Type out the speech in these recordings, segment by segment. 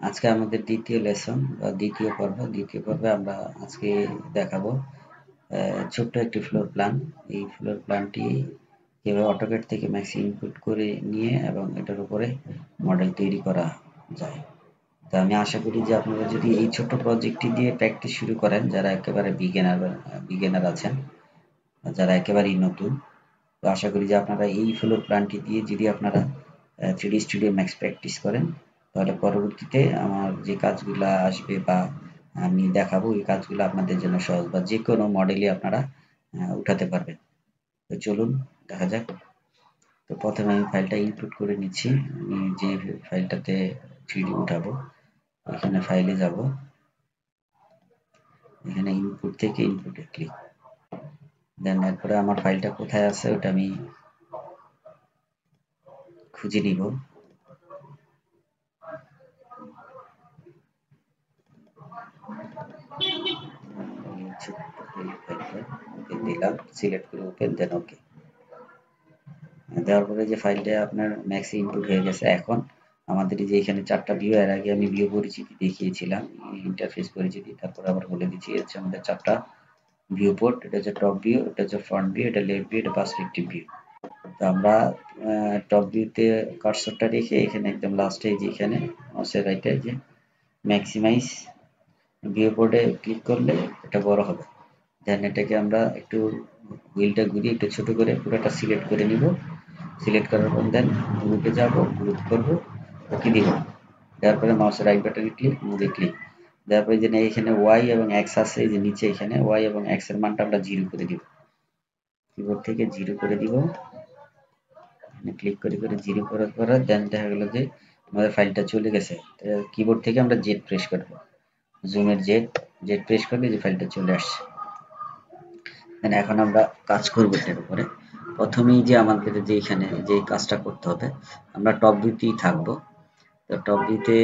আজকে আমাদের দ্বিতীয় লেসন বা দ্বিতীয় পর্বে আমরা আজকে দেখাবো ছোট্ট একটি ফ্লোর প্ল্যান। এই ফ্লোর প্ল্যানটি কিভাবে অটোক্যাড থেকে ম্যাক্স ইনপুট করে নিয়ে এবং এটার উপরে মডেল তৈরি করা যায়। তো আমি আশা করি যে আপনারা যদি এই ছোট্ট প্রজেক্টটি দিয়ে প্র্যাকটিস শুরু করেন, যারা একেবারে বিগিনার আছেন, যারা একেবারেই নতুন, তো আশা করি যে আপনারা এই ফ্লোর প্ল্যানটি দিয়ে যদি আপনারা 3D স্টুডিও ম্যাক্স প্র্যাকটিস করেন, তাহলে পরবর্তীতে আমার যে কাজগুলা আসবে বা আমি দেখাবো, এই কাজগুলো আপনাদের জন্য সহজ বা যে কোনো মডেলই আপনারা উঠাতে পারবেন। তো চলুন দেখা যাক। তো প্রথমে আমি ফাইলটা ইনপুট করে নিচ্ছি। আমি যে ফাইলটাতে 3D উঠাবো, এখানে ফাইলে যাব, এখানে ইনপুট থেকে ইনপুটে ক্লিক, দেন এরপরে আমার ফাইলটা কোথায় আছে ওটা আমি খুঁজে নিব। দিলাম, সিলেক্ট করে ওপেন, দেন ওকে। দেওয়ার পরে যে ফাইলটা আপনার ম্যাক্স ইনপুট হয়ে গেছে। এখন আমাদের যে এখানে 4টা ভিউ, এর আগে আমি ভিউ পরিচিতি দেখিয়েছিলাম, ইন্টারফেস পরিচিতি, তারপর আবার বলে দিচ্ছি হচ্ছে আমাদের 4টা ভিউ পোর্ট। এটা হচ্ছে টপ ভিউ, এটা হচ্ছে ফ্রন্ট ভিউ, এটা লেফট ভিউ, এটা পার্সপেক্টিভ ভিউ। তো আমরা টপ ভিউতে কার্সরটা রেখে এখানে একদম লাস্টে যে এখানে মাউসের রাইটে যে ম্যাক্সিমাইজ ভিউ পোর্টে ক্লিক করলে এটা বড় হবে। দেন এটাকে আমরা একটু হুইলটা ঘুরিয়ে একটু ছোট করে পুরোটা সিলেক্ট করে নিব। সিলেক্ট করার পর দেন গ্রুপে যাব, গ্রুপ করব, ওকে দিব। দেওয়ার পরে মাউসের রাইট বাটনে ক্লিক, মুভে ক্লিক। দেওয়ার পরে যে এখানে ওয়াই এবং এক্স আছে, এই যে নিচে এখানে ওয়াই এবং এক্স এর মানটা আমরা 0 করে দিব। কিবোর্ড থেকে 0 করে দিব। ক্লিক করে 0 করার পরে দেন দেখা গেল যে আমাদের ফাইলটা চলে গেছে। কিবোর্ড থেকে আমরা জেড প্রেস করব, জুমের জেড প্রেস করলে যে ফাইলটা চলে আসছে। এখন আমরা কাজ করব এটার উপরে। প্রথমেই যে আমাদের যে এখানে যে কাজটা করতে হবে, আমরা টপ ভিউতেই থাকবো। তো টপ ভিউতে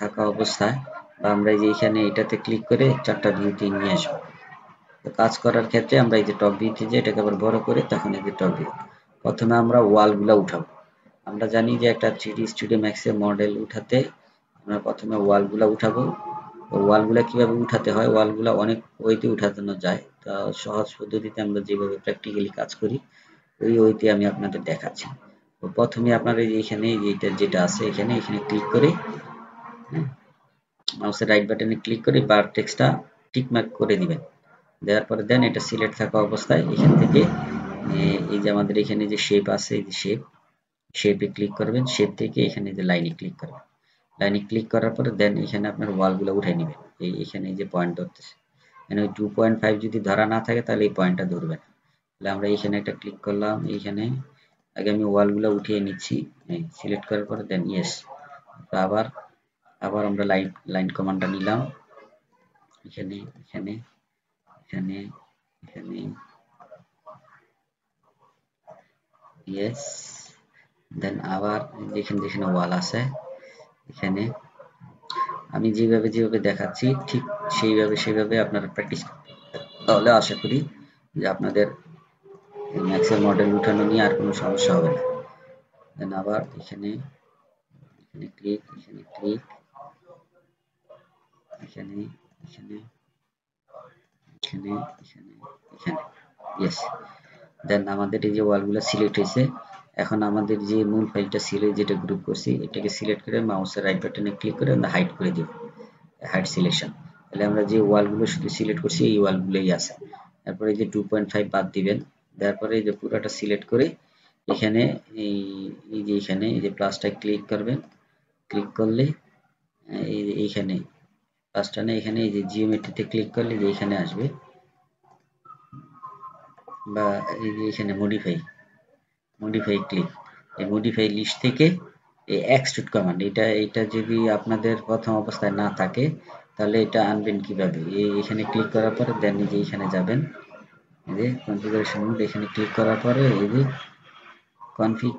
থাকা অবস্থায় বা আমরা এই যে এখানে এটাতে ক্লিক করে 4টা ভিউতে নিয়ে আসবো। তো কাজ করার ক্ষেত্রে আমরা এই যে টপ ভিউতে যে এটাকে আবার বড় করে তখন এই যে টপ ভিউ, প্রথমে আমরা ওয়ালগুলা উঠাবো। আমরা জানি যে একটা 3D স্টুডিও ম্যাক্সের মডেল উঠাতে আমরা প্রথমে ওয়ালগুলা উঠাবো। ওয়ালগুলা কিভাবে উঠাতে হয়, ওয়ালগুলা অনেক ওয়েতে উঠানো যায়। তা সহজ পদ্ধতিতে আমরা যেভাবে প্র্যাকটিক্যালি কাজ করি ওই ওয়েতে আমি আপনাদের দেখাচ্ছি। তো প্রথমে আপনারা এখানে যেটা আছে এখানে ক্লিক করে মাউসের রাইট বাটনে ক্লিক করে বার টেক্সটটা টিক মার্ক করে দিবেন। দেওয়ার পরে দেন এটা সিলেক্ট থাকা অবস্থায় এখান থেকে এই যে আমাদের এখানে যে শেপ আছে, এই যে শেপে ক্লিক করবেন। শেপ থেকে এখানে যে লাইনে ক্লিক করবেন। লাইনে ক্লিক করার পরে দেন এখানে আপনার ওয়ালগুলো উঠাই নেবেন। এখানে যে পয়েন্ট ধরতেছে, এখানে 2.5 যদি ধরা না থাকে তাহলে এই পয়েন্টটা ধরবে না। তাহলে আমরা এখানে একটা ক্লিক করলাম, এইখানে আগে আমি ওয়ালগুলো উঠিয়ে নিচ্ছি। সিলেক্ট করার পরে দেন ইয়েস। আবার আমরা লাইন কমান্ডটা নিলাম, এখানে এখানে এখানে এখানে ইয়েস। দেন আবার যেখানে ওয়াল আছে এখানে আমি যেভাবে দেখাচ্ছি ঠিক সেইভাবে আপনারা প্র্যাকটিস করবেন। তাহলে আশা করি যে আপনাদের ম্যাক্সের মডেল উঠানো নিয়ে আর কোনো সমস্যা হবে না। দেন আবার এখানে ক্লিক, এখানে ক্লিক, এখানে এখানে এখানে এখানে এখানে ইয়েস। দেন আমাদের এই যে ওয়ালগুলো সিলেক্ট হয়েছে। এখন আমাদের যে মূল ফাইলটা ছিল যেটা গ্রুপ করছি এটাকে সিলেক্ট করে মাউসের রাইট বাটনে ক্লিক করে আমরা হাইড করে দিব, হাইড সিলেকশন। তাহলে আমরা যে ওয়ালগুলো শুধু সিলেক্ট করছি এই ওয়ালগুলোই আছে। তারপরে এই যে 2.5 বাদ দিবেন। তারপরে এই যে পুরোটা সিলেক্ট করে এখানে এই যে প্লাসটায় ক্লিক করবেন। ক্লিক করলে এইখানে প্লাসটা না, এখানে এই যে জিওমেট্রিতে ক্লিক করলে যে এখানে আসবে, বা এই যে এখানে মডিফাই ক্লিক, এই মডিফাই লিস্ট থেকে এই এক্সট্রুড কমান্ড, এটা যদি আপনাদের প্রথম অবস্থায় না থাকে তাহলে এটা আনবেন কিভাবে। এখানে ক্লিক করার পরে দেন এই যে এখানে যাবেন, এই যে কনফিগারেশন মোড, এখানে ক্লিক করার পরে এই যে কনফিগ,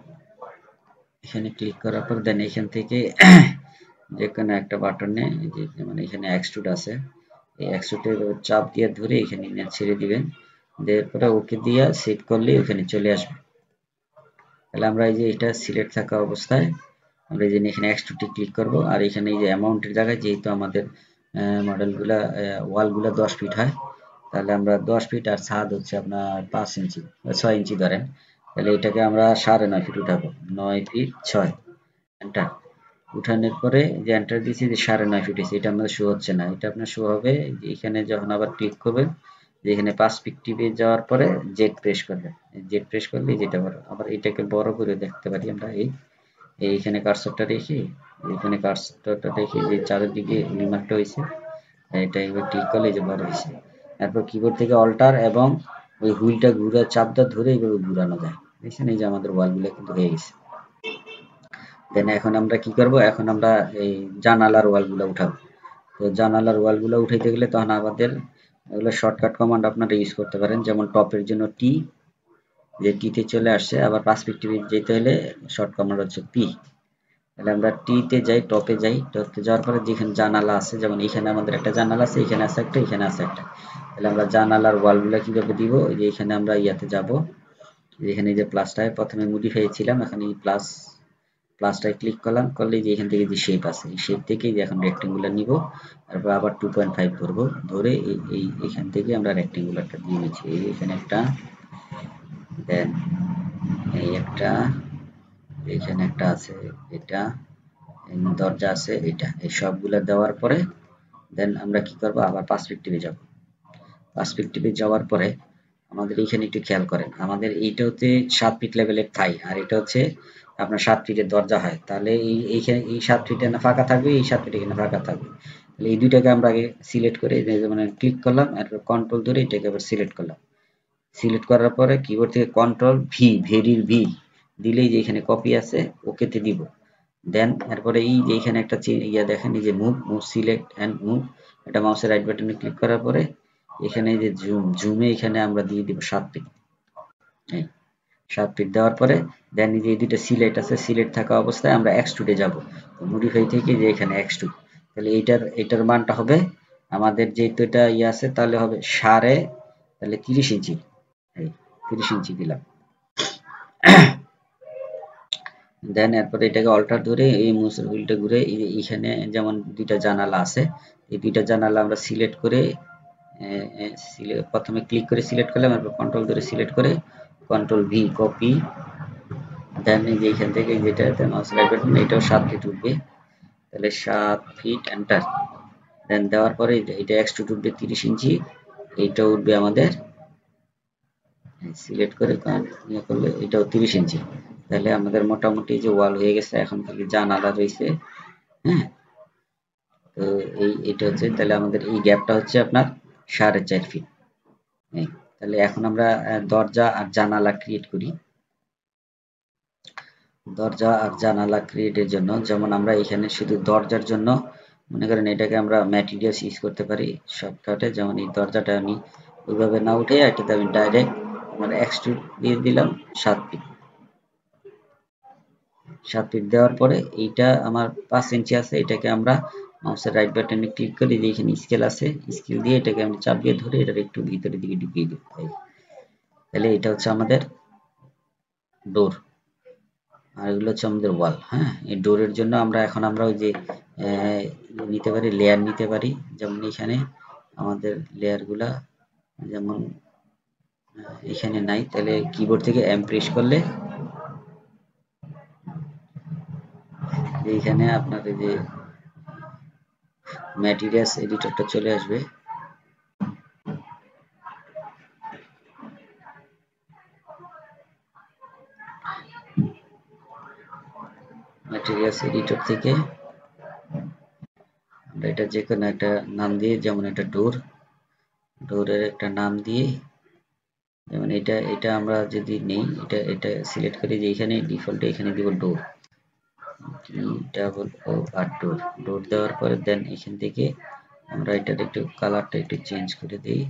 এখানে ক্লিক করার পর দেন এখান থেকে যে কোনো একটা বাটনে যেমন এখানে এক্সট্রুড আছে, এই এক্সট্রুডের চাপ দিয়ে ধরে এখানে ছেড়ে দিবেন। এরপরে ওকে দিয়ে সেভ করলে ওখানে চলে আসবে। তাহলে আমরা এই যে এটা সিলেক্ট থাকা অবস্থায় আমরা এই যে এখানে এক্সট্রুডে ক্লিক করব, আর এখানে এই যে অ্যামাউন্টের জায়গায় যেহেতু আমাদের মডেলগুলা ওয়ালগুলা 10 ফিট হয়, তাহলে আমরা 10 ফিট আর ছাদ হচ্ছে আপনার 5 ইঞ্চি 6 ইঞ্চি ধরেন, তাহলে এটাকে আমরা 9.5 ফিট উঠাবো। 9 ফিট 6 এন্টার। উঠানোর পরে যে এন্টার দিয়েছি যে 9.5 ফিট হয়েছে, এটা আমাদের শো হচ্ছে না। এটা আপনার শো হবে যে এখানে যখন আবার ক্লিক করবেন, যে এখানে পার্সপেক্টিভে যাওয়ার পরে জেড প্রেস করবেন। জেড প্রেস করলে যেটা আবার এটাকে বড় করে দেখতে পারি আমরা এইখানে কার্সরটা রেখে, এখানে কার্সরটা রেখে যে চারিদিকে রিমার্কটা হয়েছে, এটা এবার ক্লিক করলে যে বড় হয়েছে। তারপর কিবোর্ড থেকে অল্টার এবং ওই হুইলটা ঘুরে চাপটা ধরে এইভাবে ঘুরানো যায়। দেখছেন এই যে আমাদের ওয়ালগুলো কিন্তু হয়ে গেছে। দেন এখন আমরা কি করব, এখন আমরা এই জানালার ওয়ালগুলো উঠাবো। তো জানালার ওয়ালগুলো উঠাইতে গেলে তখন আমাদের এগুলো শর্টকাট কমান্ড আপনারা ইউজ করতে পারেন, যেমন টপের জন্য টি, যে টিতে চলে আসছে। আবার পার্সপেক্টিভে যেতে হলে শর্ট কমান্ড হচ্ছে পি। তাহলে আমরা টিতে যাই, টপে যাই। টপে যাওয়ার পরে যেখানে জানালা আছে, যেমন এখানে আমাদের একটা জানালা আছে, এখানে আছে একটা, এখানে আছে একটা। তাহলে আমরা জানালার ওয়ালগুলো কিভাবে দিব, যে এখানে আমরা ইয়াতে যাব, এখানে যে প্লাসটায় প্রথমে মডিফাই ছিলাম, এখন এই প্লাসটায় ক্লিক করলাম, করলে যে এখান থেকে যে শেপ আছে, এই শেপ থেকে যে এখন রেক্টেঙ্গুলার নিব। তারপর আবার 2.5 ধরবো, ধরে এইখান থেকে আমরা রেক্টেঙ্গুলারটা দিয়ে নিচ্ছি। এখানে একটা, দেন এই একটা, এখানে একটা আছে, এটা দরজা আছে, এটা, এই সবগুলো দেওয়ার পরে দেন আমরা কি করব, আবার পার্সপেক্টিভে যাব। পার্সপেক্টিভে যাওয়ার পরে আমাদের এইখানে একটু খেয়াল করেন, আমাদের এইটা হচ্ছে 7 ফিট লেভেলের থাই, আর এটা হচ্ছে আপনার 7 ফিটের দরজা হয়। তাহলে এইখানে এই 7 ফিট এখানে ফাঁকা থাকবে, এই 7 ফিট এখানে ফাঁকা থাকবে। তাহলে এই দুইটাকে আমরা আগে সিলেক্ট করে মানে ক্লিক করলাম, এরপর কন্ট্রোল ধরে এটাকে আবার সিলেক্ট করলাম। সিলেক্ট করার পরে কিবোর্ড থেকে কন্ট্রোল ভি, ভেরির ভি দিলেই যে এখানে কপি আছে, ওকেতে দিব। দেন এরপরে এই যে এখানে একটা ইয়া দেখেন, এই যে মুভ সিলেক্ট অ্যান্ড মুভ, এটা মাউসের রাইট বাটনে ক্লিক করার পরে এখানে যে জুমে এখানে আমরা দিয়ে দিব 7 ফিট। 7 ফিট দেওয়ার পরে দেন এই যে এই দুটো সিলেক্ট আছে, সিলেক্ট থাকা অবস্থায় আমরা এক্সট্রুডে যাব। মডিফাই থেকে যে এখানে এক্সট্রুড, তাহলে এটার মানটা হবে আমাদের যেহেতু এটা ইয়ে আছে, তাহলে হবে তাহলে 30 ইঞ্চি। এই 30 ইঞ্চি দিলাম। দেন এরপরে এটাকে অল্টার ধরে এই মাউসের হুইলটা ঘুরে এইখানে যেমন দুইটা জানালা আছে, এই দুইটা জানালা আমরা সিলেক্ট করে প্রথমে ক্লিক করে সিলেক্ট করলাম, এরপর কন্ট্রোল ধরে সিলেক্ট করে কন্ট্রোল ভি কপি, দেন এই যে এইখান থেকে যেটাতে মাউস রাইট বাটন, এটাও 7 ফিট উঠবে। তাহলে 7 ফিট এন্টার। দেন দেওয়ার পরে এটা এক্সট্রুড উঠবে 30 ইঞ্চি, এইটা উঠবে আমাদের সিলেক্ট করে ইয়ে করলে এটাও 30 ইঞ্চি। তাহলে আমাদের মোটামুটি যে ওয়াল হয়ে গেছে, এখন খালি জানালা রয়েছে। হ্যাঁ, তো এটা হচ্ছে, তাহলে আমাদের এই গ্যাপটা হচ্ছে আপনার 4.5 ফিট। তাহলে এখন আমরা দরজা আর জানালা ক্রিয়েট করি। দরজা আর জানালা ক্রিয়েটের জন্য যেমন আমরা এখানে শুধু দরজার জন্য মনে করেন এটাকে আমরা ম্যাটেরিয়ালস ইউজ করতে পারি শর্টকাটে, যেমন এই দরজাটা আমি ওইভাবে না উঠে এটাতে আমি ডাইরেক্ট আমার এক্সট্রুড দিয়ে দিলাম 7 ফিট। 7 ফিট দেওয়ার পরে এইটা আমার 5 ইঞ্চি আছে, এটাকে আমরা মাউসের রাইট বাটনে ক্লিক করে যে এখানে স্কেল আছে, স্কেল দিয়ে এটাকে আমি চাপিয়ে ধরে এটার একটু ভিতরের দিকে ঢুকিয়ে দিই। তাহলে এটা হচ্ছে আমাদের ডোর, আর এগুলো হচ্ছে আমাদের ওয়াল। হ্যাঁ, এই ডোরের জন্য আমরা ওই যে নিতে পারি, লেয়ার নিতে পারি। যেমন এখানে আমাদের লেয়ারগুলা যেমন এখানে নাই, তাহলে কিবোর্ড থেকে এম প্রেস করলে এইখানে আপনার এই যে ম্যাটেরিয়ালস এডিটরটা চলে আসবে। ম্যাটেরিয়ালস এডিটর থেকে আমরা এটা যে কোনো একটা নাম দিয়ে, যেমন এটা ডোরের একটা নাম দিয়ে, যেমন এটা আমরা যদি নেই, এটা সিলেক্ট করি যে এখানে ডিফল্টে এখানে দিব ডোর, ডাবল ও আর ডোর দেওয়ার পরে দেন এখান থেকে আমরা এটার একটু কালারটা একটু চেঞ্জ করে দিই।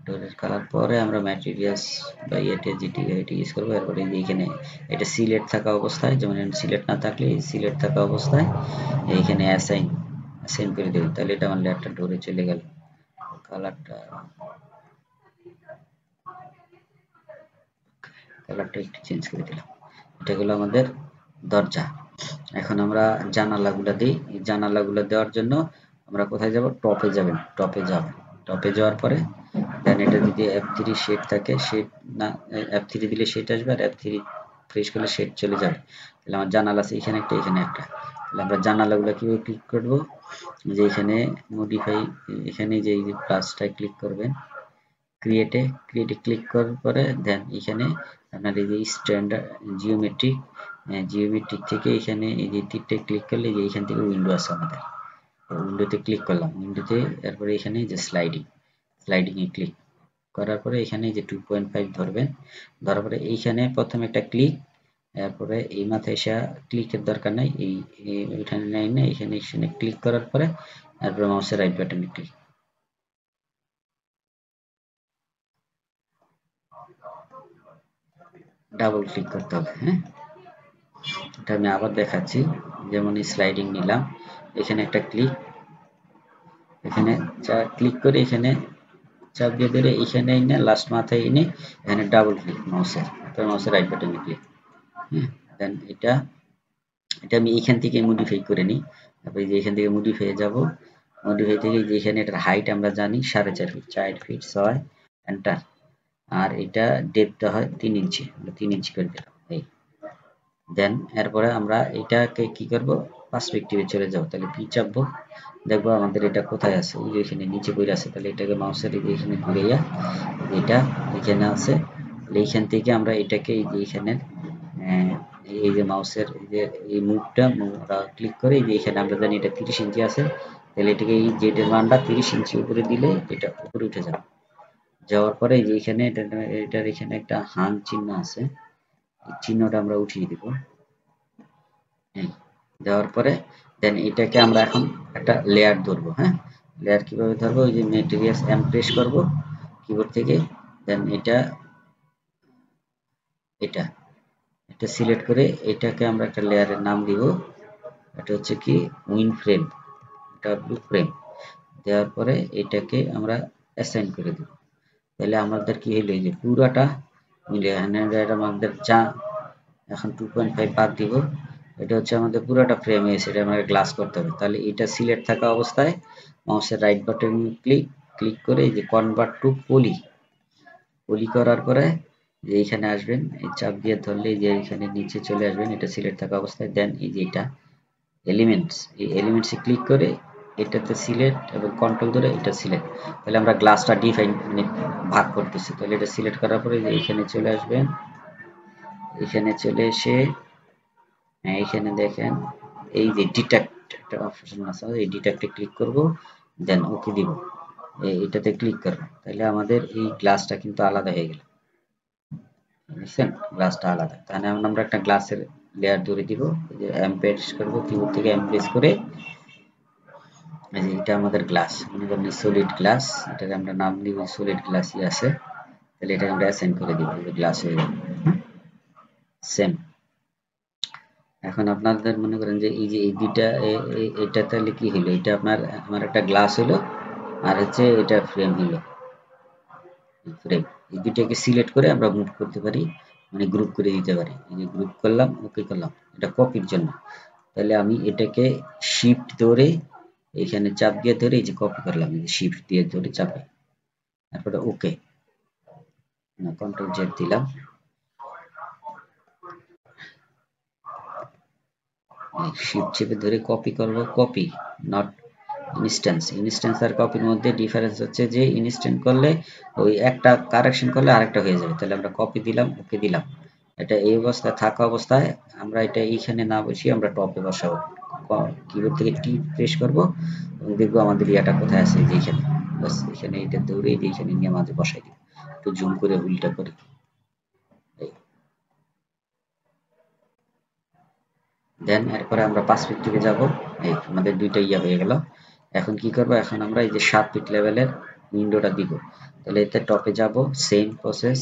ডোরের কালার পরে আমরা ম্যাটেরিয়ালস বা এটা যেটি এটা ইউজ করবো। এরপরে এইখানে এটা সিলেক্ট থাকা অবস্থায়, যেমন সিলেক্ট না থাকলে সিলেক্ট থাকা অবস্থায় এইখানে অ্যাসাইন করে দেবেন, তাহলে এটা আমার লেয়ারটা ডোরে চলে গেল। কালারটা একটু চেঞ্জ করে দিলাম। এটা হলো আমাদের দরজা। এখন আমরা জানালাগুলো দিই। এই জানালাগুলো দেওয়ার জন্য আমরা কোথায় যাব? টপে যাবেন। টপে যাওয়ার পরে দেন এটা যদি F3 শেড থাকে, শেড না F3 দিলে শেড আসবে, আর F3 প্রেস করলে শেড চলে যাবে। তাহলে আমার জানালা আছে এখানে একটা, এখানে একটা। তাহলে আমরা জানালাগুলো কিভাবে ক্লিক করব? যে এখানে মডিফাই, এখানে যে এই যে প্লাসটায় ক্লিক করবেন, ক্রিয়েটে ক্লিক করার পরে দেন এখানে আপনার এই যে স্ট্যান্ডার্ড জিওমেট্রিক থেকে এখানে এই যে তীরটা ক্লিক করলে যে এখান থেকে উইন্ডো আছে আমাদের, উইন্ডোতে ক্লিক করলাম। উইন্ডোতে তারপরে এখানে যে স্লাইডিং এ ক্লিক করার পরে এখানে যে 2.5 ধরবেন, ধরার পরে এইখানে প্রথমে একটা ক্লিক, তারপরে এই মাথায় এসে ক্লিকের দরকার নাই, এখানে নাই না, এখানে ক্লিক করার পরে তারপরে মাউসের রাইট বাটনে ক্লিক, ডাবল ক্লিক করতে হবে। হ্যাঁ, এটা আমি আবার দেখাচ্ছি। যেমন স্লাইডিং নিলাম, এখানে একটা ক্লিক, এখানে ক্লিক করে এখানে চাপ দিয়ে ধরে এখানে এনে লাস্ট মাথায় এনে এখানে ডাবল ক্লিক মাউসের রাইট বাটনে ক্লিক। হ্যাঁ, দেন এটা আমি এখান থেকে মডিফাই করে নিই। তারপরে যে এখান থেকে মডিফাই যাব, মডিফাই থেকে যে এখানে এটার হাইট আমরা জানি 4.5 ফিট, 4 ফিট 6, এন্টার। আর এটা ডেপথটা হয় 3 ইঞ্চি, আমরা 3 ইঞ্চি করে দিলাম। এই দেন এরপরে আমরা এটাকে কি করব? পার্সপেক্টিভে চলে যাব। তাহলে পি চাপবো, দেখবো আমাদের এটা কোথায় আছে, এই যে এখানে নিচে পড়ে আছে। তাহলে এটাকে মাউসের এখানে ঘুরাইয়া এটা এখানে আছে, তাহলে এইখান থেকে আমরা এটাকে এই যে এখানে এই যে মাউসের এই যে এই মুভটা আমরা ক্লিক করে এই যে এখানে আমরা জানি এটা 30 ইঞ্চি আছে, তাহলে এটাকে এই জেডের মানটা 30 ইঞ্চি উপরে দিলে এটা উপরে উঠে যাবে। যাওয়ার পরে এই যে এখানে এটার এখানে একটা হান চিহ্ন আছে, এই চিহ্নটা আমরা উঠিয়ে দিব। দেওয়ার পরে দেন এটাকে আমরা এখন একটা লেয়ার ধরবো। হ্যাঁ, লেয়ার কিভাবে ধরবো? ওই যে ম্যাটেরিয়ালস এম প্রেস করবো কিবোর্ড থেকে, দেন এটা এটা এটা সিলেক্ট করে এটাকে আমরা একটা লেয়ারের নাম দিব। এটা হচ্ছে কি উইন ফ্রেম, এটা ব্লু ফ্রেম। দেওয়ার পরে এটাকে আমরা অ্যাসাইন করে দেব। তাহলে আমাদের কি হইলো? এই যে পুরাটা মিলে আমাদের যা এখন 2.5 বাদ দিব, এটা হচ্ছে আমাদের পুরোটা ফ্রেম হয়েছে, এটা আমাদের গ্লাস করতে হবে। তাহলে এটা সিলেক্ট থাকা অবস্থায় মাউসের রাইট বাটন ক্লিক করে এই যে কনভার্ট টু পলি করার পরে যে এইখানে আসবেন, এই চাপ দিয়ে ধরলে যে এখানে নিচে চলে আসবেন, এটা সিলেক্ট থাকা অবস্থায় দেন এই যে এটা এলিমেন্টস, এই এলিমেন্টসে ক্লিক করে এটাতে সিলেক্ট এবং কন্ট্রোল ধরে এটা সিলেক্ট। তাহলে আমরা গ্লাসটা ডিফাইন মানে ভাগ করতেছি। তাহলে এটা সিলেক্ট করার পরে যে এখানে চলে আসবেন, এখানে চলে এসে এখানে দেখেন এই যে ডিটেক্ট একটা অপশন আছে, এই ডিটেক্টে ক্লিক করব, দেন ওকে দিব, এটাতে ক্লিক করব। তাহলে আমাদের এই গ্লাসটা কিন্তু আলাদা হয়ে গেল, বুঝছেন? গ্লাসটা আলাদা। তাহলে আমরা একটা গ্লাসের লেয়ার ধরে দিব, এই যে এম প্রেস করব, কিবোর্ড থেকে এম প্রেস করে এই যে এটা আমাদের গ্লাস, মনে করেন সলিড গ্লাস, এটাকে আমরা নাম দিব সলিড গ্লাসই আছে। তাহলে এটাকে আমরা অ্যাসাইন করে দিব, গ্লাস হয়ে গেল। সেম এখন আপনাদের মনে করেন যে এই যে এই দুইটা এটা তাহলে কি হলো? এটা আমার একটা গ্লাস হলো, আর হচ্ছে এটা ফ্রেম হলো, ফ্রেম। এই দুইটাকে সিলেক্ট করে আমরা মুভ করতে পারি, মানে গ্রুপ করে দিতে পারি। এই যে গ্রুপ করলাম, ওকে করলাম, এটা কপির জন্য। তাহলে আমি এটাকে শিফট ধরে এখানে চাপ দিয়ে ধরে এই যে কপি করলাম, এই যে শিফট দিয়ে ধরে চাপে, তারপরে ওকে, কন্ট্রোল জেড দিলাম। শিফট চেপে ধরে কপি করব, কপি নট ইনস্ট্যান্স আর কপির মধ্যে ডিফারেন্স হচ্ছে যে ইনস্ট্যান্ট করলে ওই একটা কারেকশন করলে আরেকটা হয়ে যাবে। তাহলে আমরা কপি দিলাম, ওকে দিলাম। এটা এই অবস্থায় থাকা অবস্থায় আমরা এটা এইখানে না বসিয়ে আমরা টপে বসাবো। কিবোর্ড থেকে টি প্রেস করব এবং দেখবো আমাদের ইয়াটা কোথায় আছে, যে এখানে। বাস এখানে এটা দৌড়ে এইখানে নিয়ে মাঝে বসাই দিব, একটু জুম করে উল্টা করে। দেন এরপরে আমরা পার্সপেক্টিভে যাব। এই আমাদের দুইটা ইয়া হয়ে গেল। এখন কি করব? এখন আমরা এই যে 7 ফিট লেভেলের উইন্ডোটা দিব। তাহলে এতে টপে যাব, সেম প্রসেস।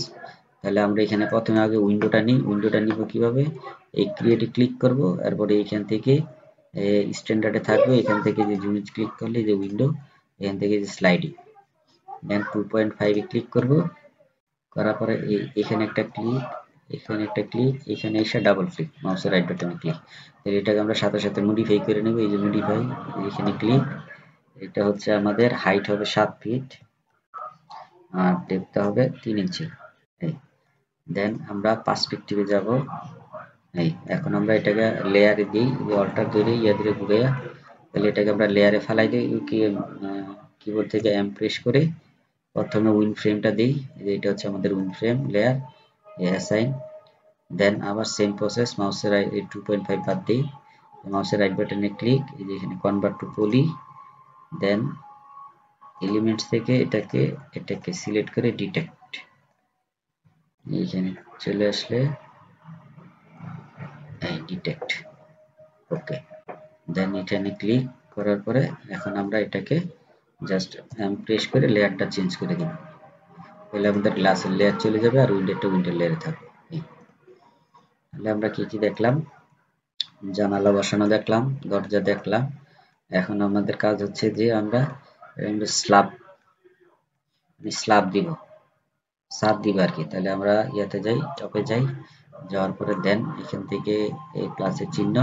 তাহলে আমরা এখানে প্রথমে আগে উইন্ডোটা নিই। উইন্ডোটা নিব কিভাবে? এই ক্রিয়েটে ক্লিক করব, এরপরে এখান থেকে স্ট্যান্ডার্ডে থাকবে, এখান থেকে যে জুম ক্লিক করলে যে উইন্ডো, এখান থেকে যে স্লাইডিং, দেন 2.5 এ ক্লিক করব, করার পরে এখানে একটা ক্লিক, এখানে একটা ক্লিক, এখানে এসে ডাবল ক্লিক, মাউসের রাইট বাটনে ক্লিক। তাহলে এটাকে আমরা সাথে সাথে মডিফাই করে নেব। এই যে মডিফাই, এখানে ক্লিক। এটা হচ্ছে আমাদের হাইট হবে 7 ফিট আর ডেপথ হবে 3 ইঞ্চি। এই দেন আমরা পার্সপেক্টিভে যাব। এই এখন আমরা এটাকে লেয়ারে দিই, অল্টার ধরে ইয়া ধরে ঘুরে, তাহলে এটাকে আমরা লেয়ারে ফেলাই দিই। কিবোর্ড থেকে এম প্রেস করে প্রথমে উইন ফ্রেমটা দিই। এটা হচ্ছে আমাদের উইন ফ্রেম লেয়ার, অ্যাসাইন। দেন আবার সেম প্রসেস, মাউসের 2.5 বাদ দিই, মাউসের রাইট বাটনে ক্লিক, এই যে এখানে convert to poly. Then elements থেকে এটাকে সিলেক্ট করে ডিটেক্ট, এইখানে চলে আসলে এই ডিটেক্ট, ওকে। দেন এখানে ক্লিক করার পরে এখন আমরা এটাকে জাস্ট প্রেস করে লেয়ারটা চেঞ্জ করে দেব। তাহলে আমাদের গ্লাসের লেয়ার চলে যাবে আর উইন্ডোটা উইন্ডোর লেয়ারে থাকবে। তাহলে আমরা কি কি দেখলাম? জানালা বসানো দেখলাম, দরজা দেখলাম। এখন আমাদের কাজ হচ্ছে যে আমরা স্ল্যাব দিব, ছাদ দিব আর কি। তাহলে আমরা ইয়াতে যাই, টপে যাই, যাওয়ার পরে দেন এখান থেকে এই প্লাসের চিহ্ন,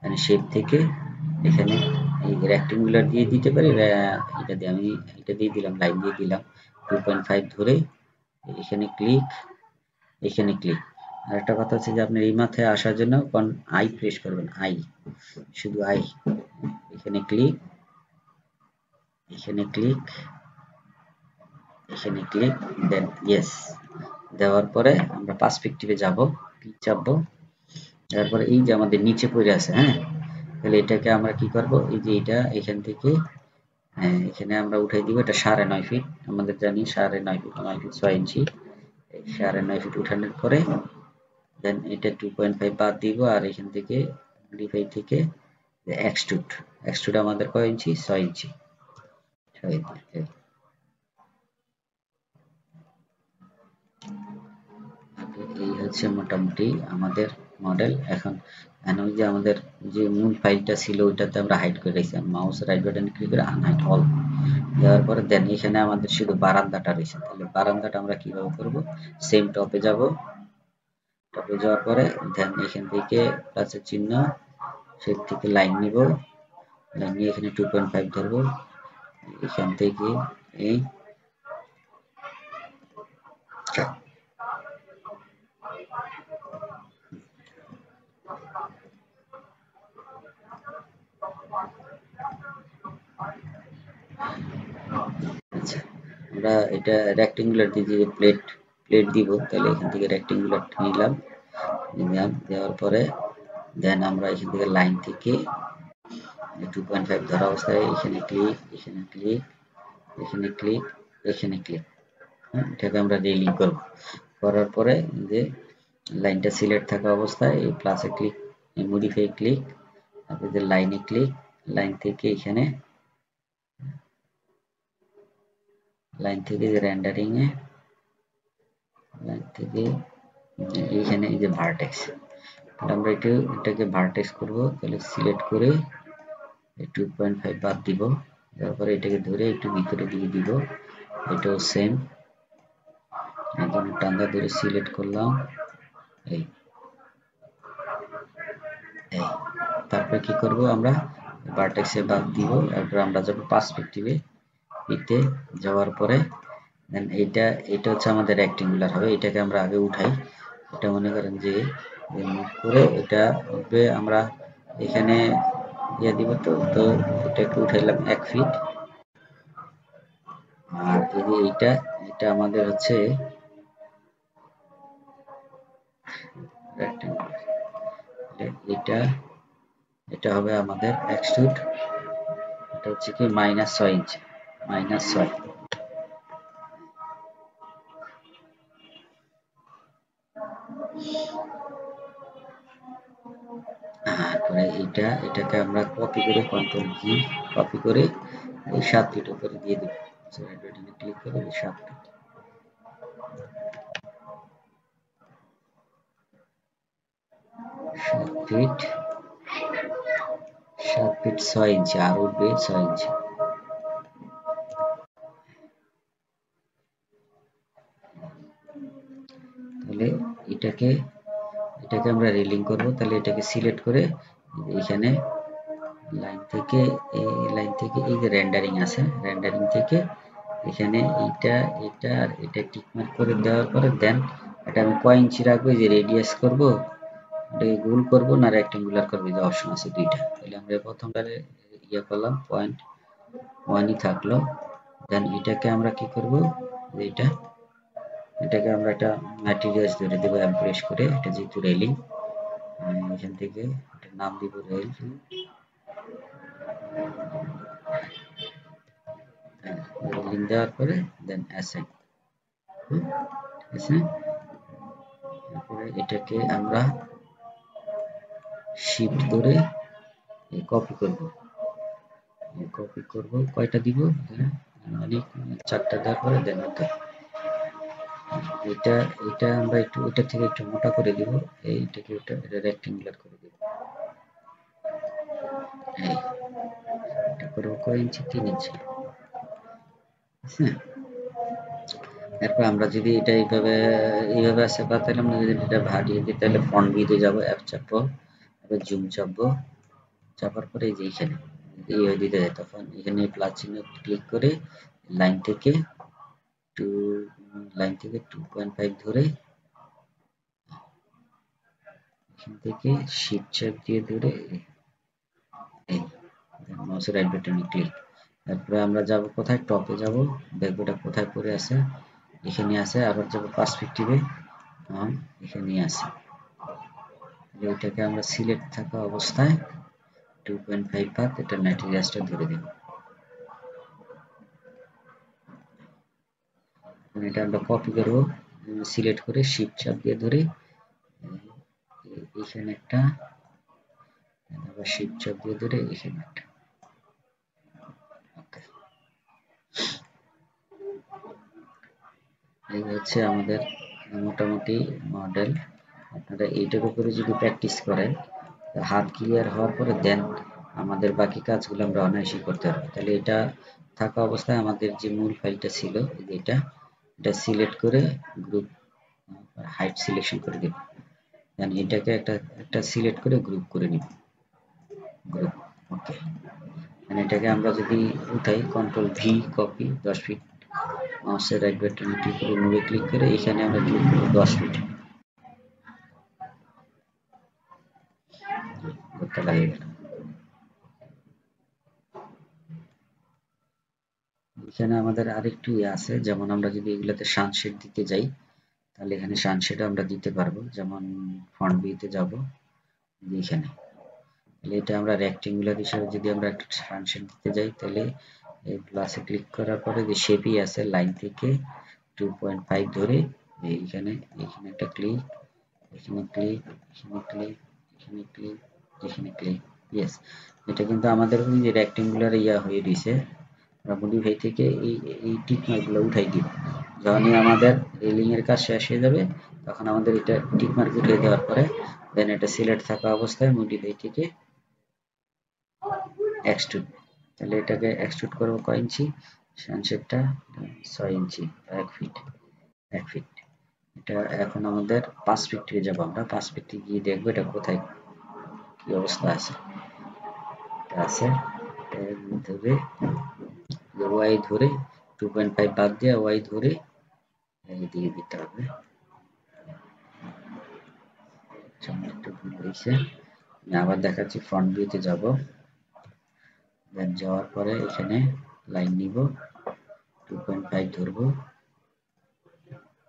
মানে শেপ থেকে এখানে এই রেক্টেঙ্গুলার দিয়ে দিতে পারি। এটা দিয়ে আমি এটা দিয়ে দিলাম, লাইন দিয়ে দিলাম 2.5 ধরে। এখানে ক্লিক, এখানে ক্লিক। আর একটা কথা হচ্ছে যে আপনার এই মাথায় আসার জন্য আই প্রেস করবেন, আই, শুধু আই। এখানে ক্লিক, এখানে ক্লিক, এখানে ক্লিক, দেন ইয়েস দেওয়ার পরে আমরা পার্সপেক্টিভে যাব, ক্লিক চাপবো। তারপরে এই যে আমাদের নিচে পড়ে আছে, হ্যাঁ, তাহলে এটাকে আমরা কি করব, এই যে এটা এখান থেকে এখানে আমরা উঠাই দিব। এটা 9.5 ফিট, আমাদের জানি 9.5 ফিট, 9 ফিট 6 ইঞ্চি। 9.5 ফিট উঠানোর পরে দেন এটা 2.5 বাদ দিব আর এখান থেকে মডিফাই থেকে এক্সট্রুড আমাদের কয় ইঞ্চি? 6 ইঞ্চি। এই হচ্ছে মোটামুটি আমাদের মডেল। এখন ওই যে আমাদের যে মূল ফাইলটা ছিল ওইটাতে আমরা হাইড করে রেখেছি। মাউস রাইট বাটন ক্লিক করে আনহাইড অল দেওয়ার পরে দেন এখানে আমাদের শুধু বারান্দাটা রয়েছে। তাহলে বারান্দাটা আমরা কিভাবে করব? সেম টপে যাব, টপে যাওয়ার পরে দেন এখান থেকে প্লাসের চিহ্ন, সেট থেকে লাইন নিব, লাইন নিয়ে এখানে 2.5 ধরবো, এখান থেকে এই আচ্ছা, আমরা এটা রেক্টেঙ্গুলার দিয়ে যে প্লেট দিব, তাহলে এখান থেকে রেক্টেঙ্গুলার নিলাম, দেওয়ার পরে দেন আমরা এখান থেকে লাইন থেকে 2.5 ধরা অবস্থায় এখানে ক্লিক, এখানে ক্লিক, এখানে ক্লিক, এখানে ক্লিক, এটাকে আমরা রেলিং করব। করার পরে যে লাইনটা সিলেক্ট থাকা অবস্থায় এই প্লাসে ক্লিক, মডিফাই ক্লিক, তারপরে যে লাইনে ক্লিক, লাইন থেকে এখানে লাইন থেকে যে রেন্ডারিং এ লাইন থেকে এইখানে এই যে ভার্টেক্স, আমরা এটাকে ভার্টেক্স করব। তাহলে সিলেক্ট করে 2.5 বাদ দিব, তারপরে এটাকে ধরে একটু ভিতরে দিয়ে দিব, এটাও সেম একদম টান্দা ধরে সিলেক্ট করলাম। এই তারপরে কি করব, আমরা ভার্টেক্সে বাদ দিব, তারপর আমরা যাব পার্সপেক্টিভে, এতে যাওয়ার পরে দেন এটা হচ্ছে আমাদের রেক্টেঙ্গুলার হবে। এটাকে আমরা আগে উঠাই, এটা মনে করেন যে মুভ করে এটা উঠবে, আমরা এখানে ইয়ে দিব। তো এটাকে উঠাইলাম 1 ফিট। আর এই যে এটা আমাদের হচ্ছে এটা হবে আমাদের এক্সট্রুড, এটা হচ্ছে কি -6 ইঞ্চি, -6। তারপরে এটাকে আমরা কপি করে কন্ট্রোল ভি কপি করে এই 7 ফিট উপরে দিয়ে দেব। বাটনে ক্লিক করে 7 ফিট, 7 ফিট 6 ইঞ্চি, আর উঠবে 6 ইঞ্চি। তাহলে এটা এটাকে আমরা রেলিং করব। তাহলে এটাকে সিলেক্ট করে এখানে লাইন থেকে এই যে রেন্ডারিং আছে, রেন্ডারিং থেকে এখানে এটা আর এটা টিক মার্ক করে দেওয়ার পরে দেন এটা আমি কয় ইঞ্চি রাখবো, যে রেডিয়াস করব, এটাকে গোল করব না রেক্টেঙ্গুলার করব, যে অপশন আছে দুইটা। তাহলে আমরা প্রথমটারে ইয়ে করলাম 0.1ই থাকলো। দেন এটাকে আমরা কি করব, এটাকে আমরা একটা ম্যাটেরিয়ালস ধরে দেবো এমপ্রেস করে, এটা যেহেতু রেলিং, এখান থেকে এটার নাম দিব রেল। রেলিং দেওয়ার পরে দেন অ্যাসাইন, তারপরে এটাকে আমরা শিফট ধরে কপি করব, কয়টা দিব, মানে 4টা দেওয়ার পরে দেন ওকে। এটা আমরা এটা থেকে একটু মোটা করে দিব, এইটাকে এটা রেক্টেঙ্গুলার করে দিব। এটা করবো কয় ইঞ্চি, 3 ইঞ্চি। এরপর আমরা যদি এটা এইভাবে আছে বা তাহলে আমরা যদি এটা বাড়িয়ে দিই, তাহলে ফন্ট ভিতে যাব, অ্যাপ চাপবো, তারপর জুম চাপবো, চাপার পরে এই যে এখানে এইভাবে দিতে যায়, তখন এখানে প্লাস চিহ্ন ক্লিক করে লাইন থেকে 2.5 ধরে এখান থেকে শিফট চাপ দিয়ে ধরে এই মাউসের রাইট বাটনে ক্লিক। তারপরে আমরা যাব কোথায়, টপে যাব, দেখবো এটা কোথায় পড়ে আছে, এখানে আছে। আবার যাব পার্সপেক্টিভে, এখানে আছে। এটাকে আমরা সিলেক্ট থাকা অবস্থায় 2.5 ভাগ এটা ম্যাটেরিয়ালসটা ধরে দেব। এটা আমরা কপি করব, সিলেক্ট করে শিফট চাপ দিয়ে ধরে এখানে একটা, আবার শিফট চাপ দিয়ে ধরে এখানে একটা। এই হচ্ছে আমাদের মোটামুটি মডেল। আপনারা এইটার উপরে যদি প্র্যাকটিস করেন, হাত ক্লিয়ার হওয়ার পরে দেন আমাদের বাকি কাজগুলো আমরা অনায়াসে করতে পারবো। তাহলে এটা থাকা অবস্থায় আমাদের যে মূল ফাইলটা ছিল, এটা সিলেক্ট করে গ্রুপ হাইট সিলেকশন করে দেব। দেন এটাকে একটা সিলেক্ট করে গ্রুপ করে নিব, গ্রুপ, ওকে। এটাকে আমরা যদি উঠাই, কন্ট্রোল ভি কপি 10 ফিট, মাউসের রাইট বাটন ক্লিক করে মুভে ক্লিক করে এখানে আমরা ক্লিক করব 10 ফিট, করতে লাগে গেল। এখানে আমাদের আরেকটু আছে, যেমন আমরা যদি এগুলাতে সানশেড দিতে যাই, তাহলে এখানে সানশেড আমরা দিতে পারবো। যেমন ফন্ট ভিতে যাব, এখানে তাহলে এটা আমরা রেক্টেঙ্গুলার হিসেবে যদি আমরা একটা সানশেড দিতে যাই, তাহলে এই প্লাসে ক্লিক করার পরে যে শেপই আছে, লাইন থেকে 2.5 ধরে এইখানে একটা ক্লিক, এখানে ক্লিক, এখানে ক্লিক, এখানে ক্লিক, এখানে ক্লিক, ইয়েস। এটা কিন্তু আমাদের ওই যে রেক্টেঙ্গুলার হয়ে দিয়েছে। আমরা মডিফাই থেকে এই টিক মার্কগুলো উঠাই দিব। যখনই আমাদের রেলিং এর কাজ শেষ হয়ে যাবে, তখন আমাদের এটা টিক মার্ক উঠিয়ে দেওয়ার পরে দেন এটা সিলেক্ট থাকা অবস্থায় মডিফাই থেকে এক্সট্রুড, তাহলে এটাকে এক্সট্রুড করবো কয় ইঞ্চি, সানশেডটা 6 ইঞ্চি, 1 ফিট, 1 ফিট। এটা এখন আমাদের পার্সপেক্টিভে যাব, আমরা পার্সপেক্টিভ গিয়ে দেখবো এটা কোথায় কি অবস্থা আছে। ধরে ওয়াই ধরে 2.5 বাদ দিয়ে ওয়াই ধরে দিয়ে দিতে হবে। একটু ভুল হয়েছে, আমি আবার দেখাচ্ছি। ফ্রন্ট ভিউতে যাব, দেন যাওয়ার পরে এখানে লাইন নিব, 2.5 ধরবো,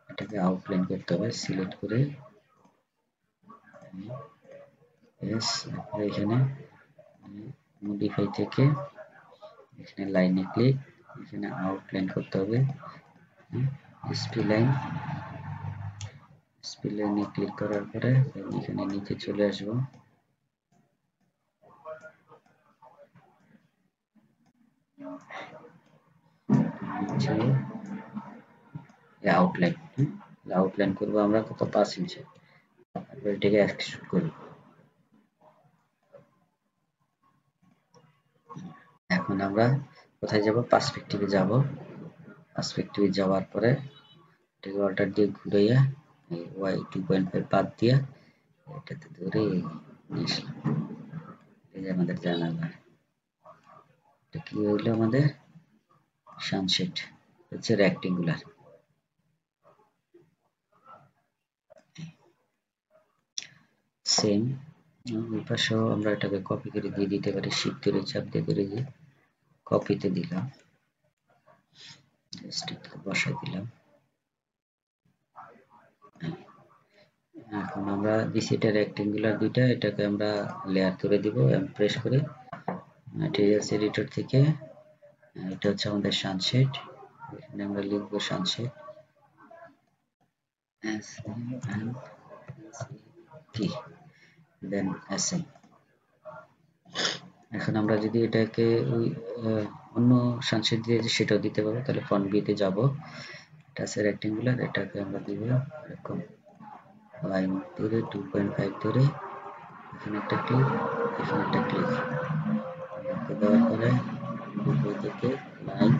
এটাকে আউটলাইন করতে হবে, সিলেক্ট করে এখানে মডিফাই থেকে এখানে লাইনে ক্লিক, এখানে আউটলাইন করতে হবে, স্পিলাইনে ক্লিক করার পরে এখানে নিচে চলে আসবো, আউটলাইন করবো আমরা কত, 5 ইঞ্চি। এটাকে এক্সট্রুড করব। এখন আমরা কোথায় যাব, পার্সপেক্টিভে যাব। পার্সপেক্টিভে যাওয়ার পরে এটাকে অল্টার দিয়ে ঘুরাইয়া ওয়াই 2.5 বাদ দিয়া এটাতে ধরে নিয়ে আসলাম। এই যে আমাদের জানালা, এটা কি হইলো আমাদের সানসেট, হচ্ছে রেক্টেঙ্গুলার। সেম ওই পাশেও আমরা এটাকে কপি করে দিয়ে দিতে পারি, শিফট ধরে চাপ দিয়ে ধরে দিয়ে কপিতে দিলাম, বসাই দিলাম। এখন আমরা দিছি এটা রেক্টেঙ্গুলার দুইটা, এটাকে আমরা লেয়ার করে দিব প্রেস করে ম্যাটেরিয়ালস এডিটর থেকে। এটা হচ্ছে আমাদের সানসেট, এখানে আমরা লিখবো সানসেট দেন SM। এখন আমরা যদি এটাকে ওই অন্য সানসেট দিয়ে সেটাও দিতে পারবো, তাহলে ফন্ট বিতে যাব, এটা আছে রেক্টেঙ্গুলার, এটাকে আমরা দিব এরকম লাইন ধরে 2.5 ধরে এখানে একটা ক্লিক, এখানে একটা ক্লিক দেওয়ার পরে উপর থেকে line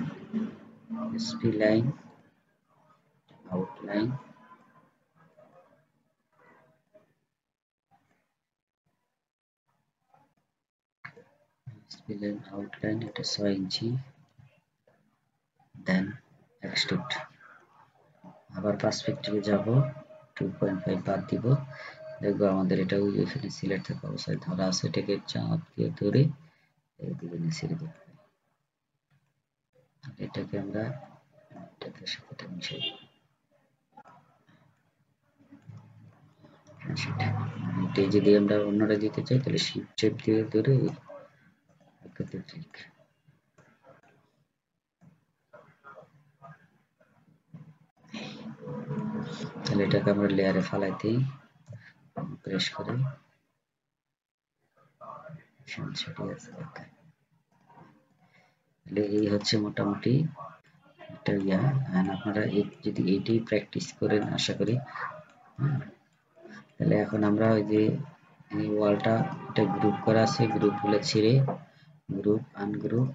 SP line outline outline, এটা 6 ইঞ্চি, দেন এক্সট্রুড। আবার পার্সপেক্টিভে যাব, 2.5 বাদ দিব, দেখবো আমাদের এটা ওই এখানে সিলেক্ট থাকা অবস্থায় ধরা আছে, এটাকে চাপ দিয়ে ধরে এইদিকে ছেড়ে দেব। এটাকে আমরা এটাকে সাথে মিশাই দেব। এটা যদি আমরা অন্যটা দিতে চাই তাহলে শিফট চেপ দিয়ে ধরে এটাতে ক্লিক। তাহলে এটাকে আমরা লেয়ারে ফালাই দিই, প্রেস করে এই হচ্ছে মোটামুটি এটা ইয়া। আপনারা যদি এইটাই প্র্যাকটিস করেন আশা করি, তাহলে এখন আমরা ওই যে এই ওয়ালটা এটা গ্রুপ করা আছে, গ্রুপগুলো ছেড়ে গ্রুপ আনগ্রুপ,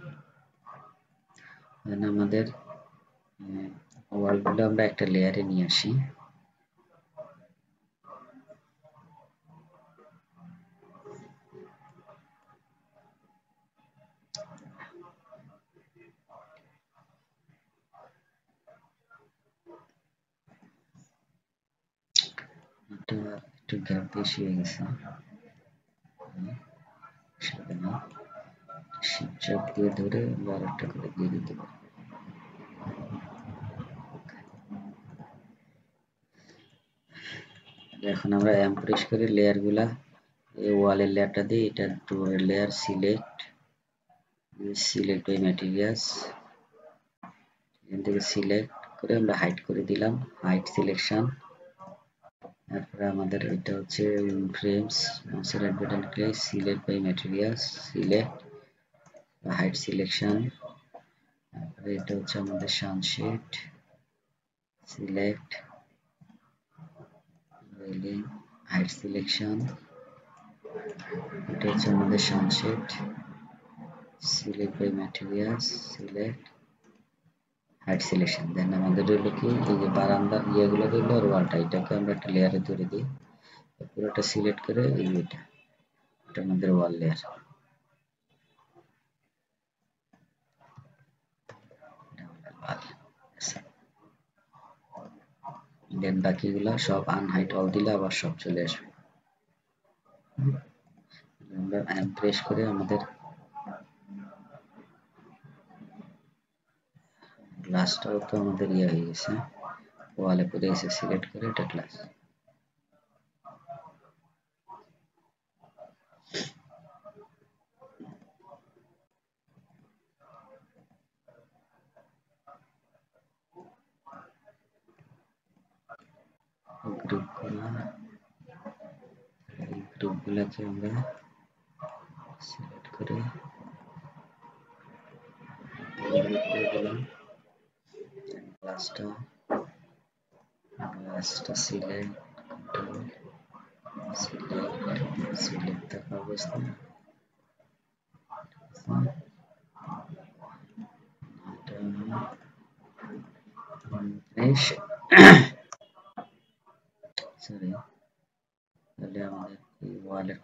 আমাদের ওয়ালগুলো আমরা একটা লেয়ারে নিয়ে আসি। এটা একটু গ্যাপ বেশি হয়ে গেছে, সেখানে শিফট চাপ দিয়ে ধরে আমরা আরেকটা করে দিয়ে দিতে পারি। এখন আমরা এম প্রেস করে লেয়ারগুলা, এই ওয়ালের লেয়ারটা দিয়ে এটা ড্রয়ের লেয়ার সিলেক্ট বাই ম্যাটেরিয়ালস, এখান থেকে সিলেক্ট করে আমরা হাইড করে দিলাম, হাইড সিলেকশন। তারপরে আমাদের এটা হচ্ছে ফ্রেমস, মাউসের right button click, select by materials, select hide selection. তারপরে এটা হচ্ছে আমাদের sunshade, select railing hide selection. এটা হচ্ছে আমাদের sunshade, select by materials, select hide selection. Then আমাদের হলো কি এই যে বারান্দার ইয়েগুলো দিল আর ওয়ালটা, এটাকে আমরা একটা লেয়ারে ধরে দিই, পুরোটা সিলেক্ট করে এই এটা আমাদের ওয়াল লেয়ার। দেন বাকিগুলা সব আনহাইড অল দিলে আবার সব চলে আসবে। আমরা প্রেস করে আমাদের গ্লাসটাও তো আমাদের ইয়ে হয়ে গেছে, ওয়ালে পড়ে গেছে, সিলেক্ট করে এটা গ্লাস। গ্রুপগুলোকে আমরা সিলেক্ট করে দিলাম, গ্লাসটা সিলেক্ট কন্ট্রোল সিলেক্ট থাকা অবস্থায়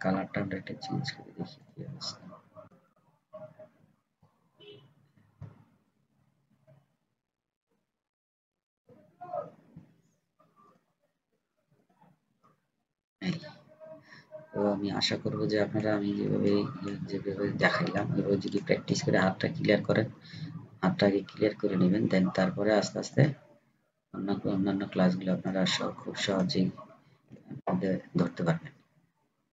কালারটা আমরা একটা চেঞ্জ করে দেখি কি অবস্থা। এই তো আমি আশা করব যে আপনারা আমি যেভাবে দেখাইলাম ওইভাবে যদি প্র্যাকটিস করে হাতটা ক্লিয়ার করেন, হাতটা আগে ক্লিয়ার করে নেবেন, দেন তারপরে আস্তে আস্তে অন্যান্য ক্লাসগুলো আপনারা খুব সহজেই ধরতে পারবেন।